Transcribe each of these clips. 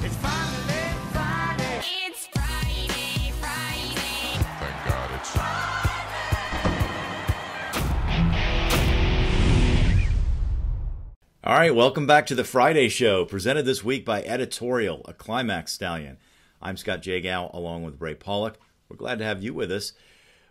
It's finally Friday. It's Friday, Friday. Thank God it's All right, welcome back to the Friday Show, presented this week by Editorial, a Climax Stallion. I'm Scott Jagow, along with Ray Paulick. We're glad to have you with us.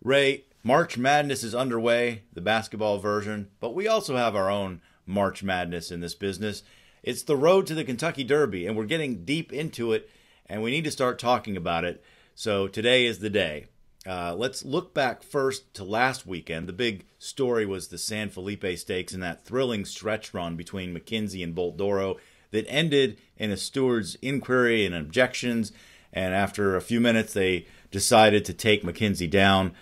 Ray, March Madness is underway, the basketball version, but we also have our own March Madness in this business. It's the road to the Kentucky Derby, and we're getting deep into it, and we need to start talking about it. So today is the day. Let's look back first to last weekend. The big story was the San Felipe Stakes and that thrilling stretch run between McKenzie and Bolt d'Oro that ended in a steward's inquiry and objections. And after a few minutes, they decided to take McKenzie down.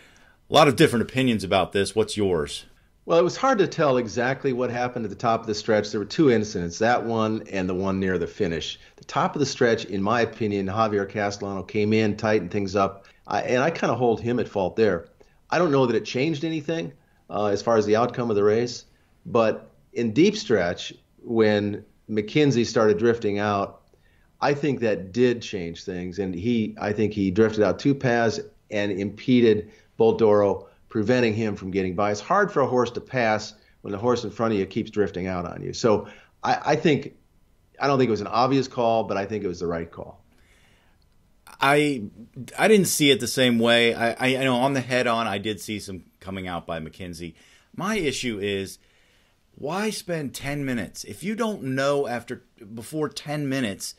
A lot of different opinions about this. What's yours? Well, it was hard to tell exactly what happened at the top of the stretch. There were two incidents, that one and the one near the finish. The top of the stretch, in my opinion, Javier Castellano came in, tightened things up, and I kind of hold him at fault there. I don't know that it changed anything as far as the outcome of the race, but in deep stretch, when McKenzie started drifting out, I think that did change things, and I think he drifted out two paths and impeded Bolt d'Oro, preventing him from getting by. It's hard for a horse to pass when the horse in front of you keeps drifting out on you. So I don't think it was an obvious call, but I think it was the right call. I didn't see it the same way. I know on the head-on, I did see some coming out by McKenzie. My issue is, why spend 10 minutes? If you don't know before 10 minutes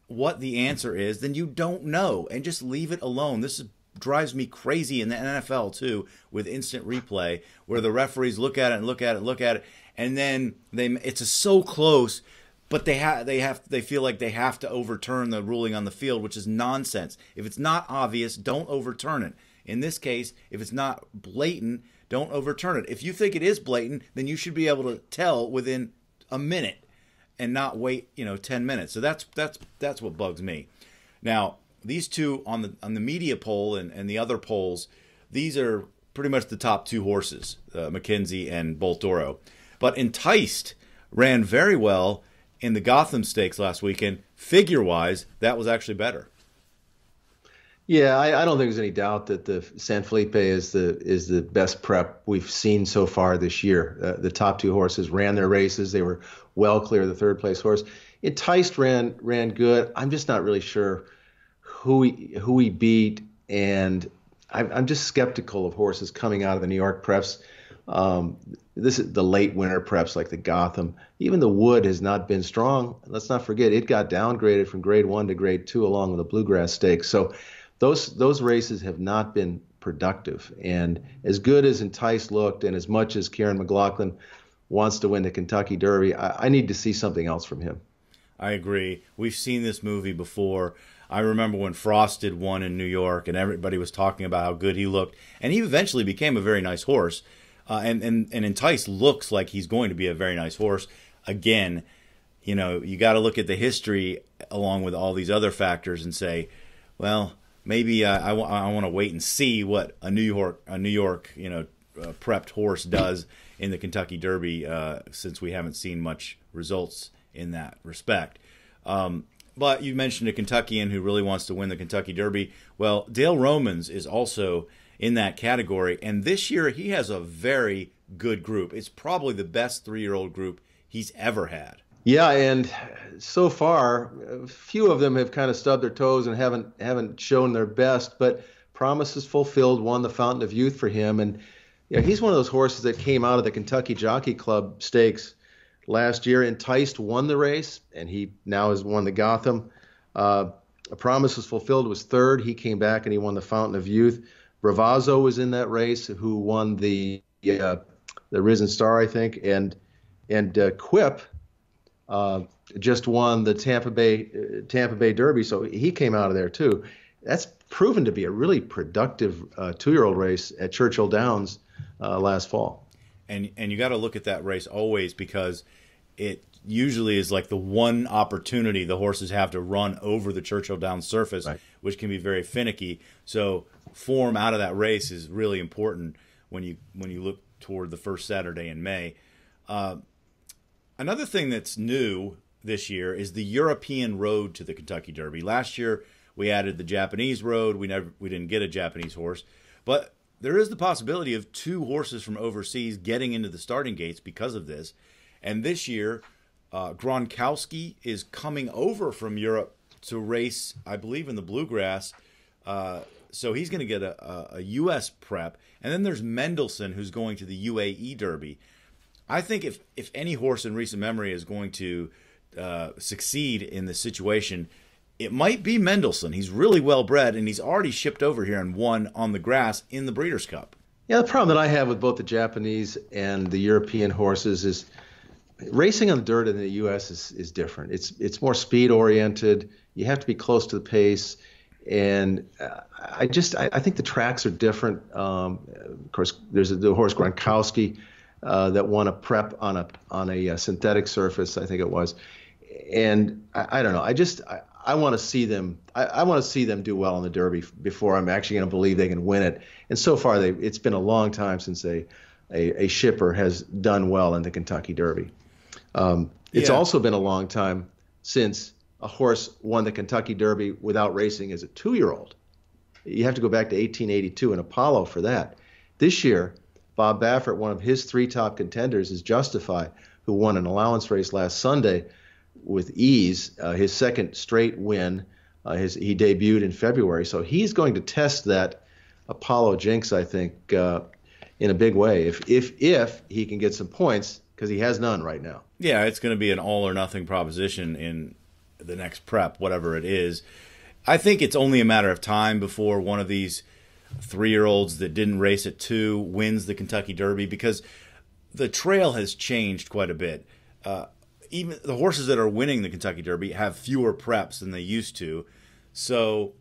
what the answer is, then you don't know, and just leave it alone. This drives me crazy in the NFL too, with instant replay, where the referees look at it and look at it, and then it's so close, but they feel like they have to overturn the ruling on the field, which is nonsense. If it's not obvious, don't overturn it. In this case, if it's not blatant, don't overturn it. If you think it is blatant, then you should be able to tell within a minute and not wait 10 minutes. So that's what bugs me. Now, these two on the media poll and the other polls, these are pretty much the top two horses, McKenzie and Bolt d'Oro. But Enticed ran very well in the Gotham Stakes last weekend. Figure-wise, that was actually better. Yeah, I don't think there's any doubt that the San Felipe is the best prep we've seen so far this year. The top two horses ran their races. They were well clear of the third place horse. Enticed ran good. I'm just not really sure who he beat, and I'm just skeptical of horses coming out of the New York preps. This is the late winter preps like the Gotham. Even the Wood has not been strong. Let's not forget it got downgraded from grade 1 to grade 2 along with the Bluegrass Stakes. So those races have not been productive. And as good as Enticed looked, and as much as Kieran McLaughlin wants to win the Kentucky Derby, I need to see something else from him. I agree. We've seen this movie before. I remember when Frosted won in New York, and everybody was talking about how good he looked. And he eventually became a very nice horse. And Enticed looks like he's going to be a very nice horse. Again, you got to look at the history along with all these other factors and say, well, maybe I want to wait and see what a New York prepped horse does in the Kentucky Derby, since we haven't seen much results in that respect. But you mentioned a Kentuckian who really wants to win the Kentucky Derby. Well, Dale Romans is also in that category, and this year he has a very good group. It's probably the best 3-year-old group he's ever had. Yeah, and so far, a few of them have kind of stubbed their toes and haven't shown their best, but Promises Fulfilled won the Fountain of Youth for him, and he's one of those horses that came out of the Kentucky Jockey Club Stakes last year. Enticed won the race, and he now has won the Gotham. Promises Fulfilled was third. He came back and he won the Fountain of Youth. Bravazzo was in that race, who won the Risen Star, I think, and Quip just won the Tampa Bay Derby, so he came out of there too. That's proven to be a really productive 2-year-old race at Churchill Downs last fall. And you got to look at that race always, because it usually is like the one opportunity the horses have to run over the Churchill Downs surface, right, which can be very finicky. So form out of that race is really important when you look toward the first Saturday in May. Another thing that's new this year is the European road to the Kentucky Derby. Last year we added the Japanese road. We didn't get a Japanese horse, but there is the possibility of 2 horses from overseas getting into the starting gates because of this. And this year, Gronkowski is coming over from Europe to race, I believe, in the Bluegrass. So he's going to get a U.S. prep. And then there's Mendelssohn, who's going to the UAE Derby. I think if any horse in recent memory is going to succeed in this situation, it might be Mendelssohn. He's really well bred, and he's already shipped over here and won on the grass in the Breeders' Cup. Yeah, the problem that I have with both the Japanese and the European horses is racing on the dirt in the U.S. is different. It's more speed oriented. You have to be close to the pace, and I think the tracks are different. Of course, there's the horse Gronkowski that won a prep on a synthetic surface, I think it was, and I don't know. I want to see them. I want to see them do well in the Derby before I'm actually going to believe they can win it. And so far, it's been a long time since a shipper has done well in the Kentucky Derby. It's also been a long time since a horse won the Kentucky Derby without racing as a 2-year-old. You have to go back to 1882 in Apollo for that. This year, Bob Baffert, one of his 3 top contenders, is Justify, who won an allowance race last Sunday with ease, his second straight win. He debuted in February, so he's going to test that Apollo jinx, I think, in a big way. If he can get some points, because he has none right now. Yeah, it's going to be an all or nothing proposition in the next prep, whatever it is. I think it's only a matter of time before one of these 3-year-olds that didn't race at 2 wins the Kentucky Derby, because the trail has changed quite a bit. Even the horses that are winning the Kentucky Derby have fewer preps than they used to. So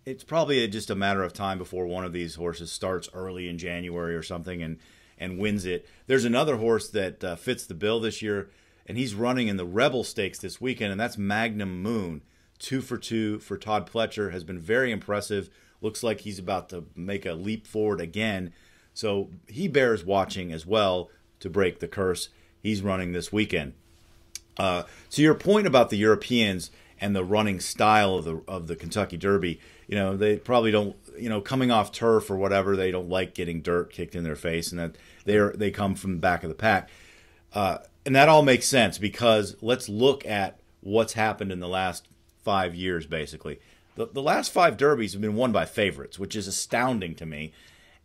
it's probably just a matter of time before one of these horses starts early in January or something and wins it. There's another horse that fits the bill this year, and he's running in the Rebel Stakes this weekend, and that's Magnum Moon. 2 for 2 for Todd Pletcher. Has been very impressive. Looks like he's about to make a leap forward again. So he bears watching as well to break the curse. He's running this weekend. To your point about the Europeans and the running style of the Kentucky Derby, they probably don't, coming off turf or whatever, they don't like getting dirt kicked in their face, and that they come from the back of the pack. And that all makes sense, because let's look at what's happened in the last 5 years, basically. The last 5 derbies have been won by favorites, which is astounding to me.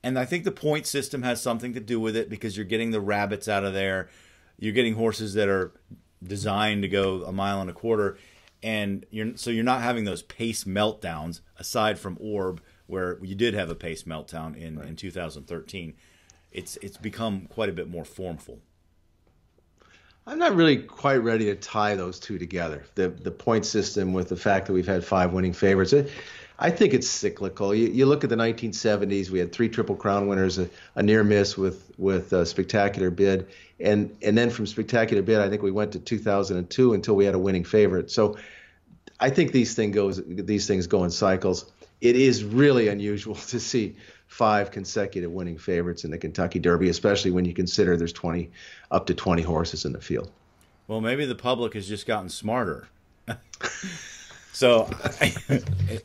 And I think the point system has something to do with it, because you're getting the rabbits out of there. You're getting horses that are designed to go 1.25 miles, and you're not having those pace meltdowns, aside from Orb, where you did have a pace meltdown in 2013. It's become quite a bit more formful. I'm not really quite ready to tie those two together, the point system with the fact that we've had 5 winning favorites. I think it's cyclical. You look at the 1970s, we had 3 Triple Crown winners, a near miss with Spectacular Bid, and then from Spectacular Bid, I think we went to 2002 until we had a winning favorite. So I think these things go in cycles. It is really unusual to see 5 consecutive winning favorites in the Kentucky Derby, especially when you consider there's up to 20 horses in the field. Well, maybe the public has just gotten smarter. So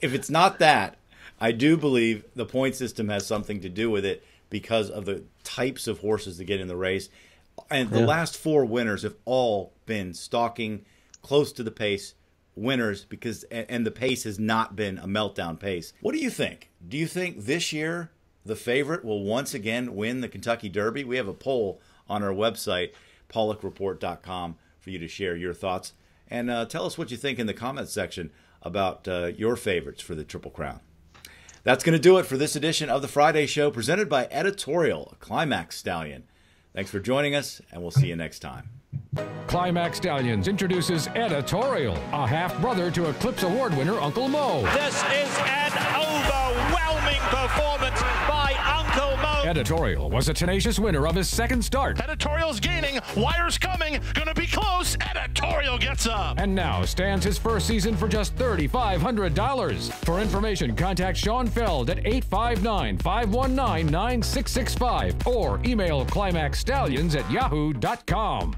if it's not that, I do believe the point system has something to do with it, because of the types of horses that get in the race. And the last 4 winners have all been stalking, close to the pace winners, and the pace has not been a meltdown pace. What do you think? Do you think this year the favorite will once again win the Kentucky Derby? We have a poll on our website, PaulickReport.com, for you to share your thoughts. And tell us what you think in the comments section about your favorites for the Triple Crown. That's going to do it for this edition of the Friday Show, presented by Editorial, a Climax Stallion. Thanks for joining us, and we'll see you next time. Climax Stallions introduces Editorial, a half-brother to Eclipse Award winner Uncle Mo. This is an overwhelming performance by Uncle Mo. Editorial was a tenacious winner of his second start. Editorial's gaining, wires coming, gonna be close. Editorial gets up. And now stands his first season for just $3,500. For information, contact Sean Feld at 859-519-9665 or email climaxstallions@yahoo.com.